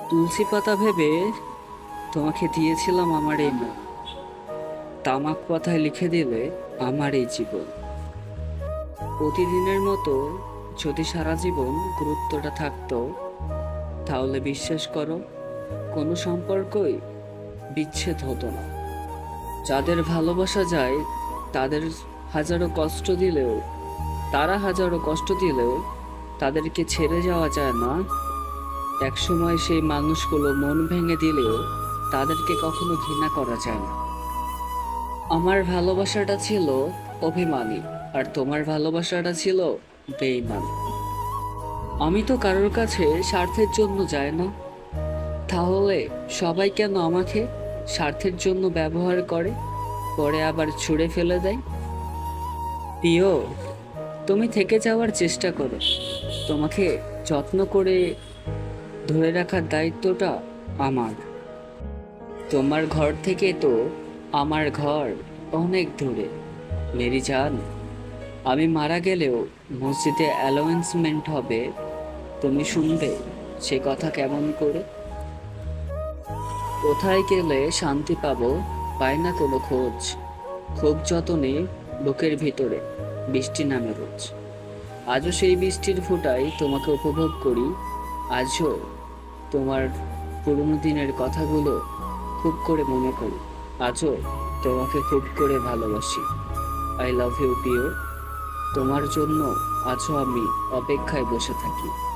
তুলসী পাতা ভেবে তোমাকে দিয়েছিলাম আমার এই মন, তামাক পাতায় লিখে দিলে আমার এই জীবন। প্রতিদিনের মতো যদি সারা জীবন গুরুত্বটা থাকতো, তাহলে বিশ্বাস করো কোনো সম্পর্কই বিচ্ছেদ হতো না। যাদের ভালোবাসা যায় তাদের হাজারো কষ্ট দিলেও তারা হাজারো কষ্ট দিলেও তাদেরকে ছেড়ে যাওয়া যায় না। একসময় সেই মানুষগুলো মন ভেঙে দিলেও তাদেরকে কখনো ঘৃণা করা যায় না। আমার ভালোবাসাটা ছিল অভিমানী, আর তোমার ভালোবাসাটা ছিল বেঈমান। আমি তো কারোর কাছে স্বার্থের জন্য যাই না, তাহলে সবাই কেন আমাকে স্বার্থের জন্য ব্যবহার করে, পরে আবার ছুঁড়ে ফেলে দেয়? প্রিয়, তুমি থেকে যাওয়ার চেষ্টা করো। তোমাকে যত্ন করে ধরে রাখার দায়িত্বটা আমার। তোমার ঘর থেকে তো আমার ঘর অনেক দূরে মেরি জান। আমি মারা গেলেও মসজিদে অ্যালাউন্সমেন্ট হবে, তুমি শুনবে সে কথা কেমন করে? কোথায় গেলে শান্তি পাবো, পাই না কোনো খোঁজ। খুব যতনে বুকের ভিতরে বৃষ্টি নামে রোজ। আজও সেই বৃষ্টির ফোঁটায় তোমাকে উপভোগ করি। আজও তোমার পুরনো দিনের কথাগুলো খুব করে মনে করি। আজও তোমাকে খুব করে ভালোবাসি। আই লাভ ইউ প্রিয়। তোমার জন্য আজও আমি অপেক্ষায় বসে থাকি।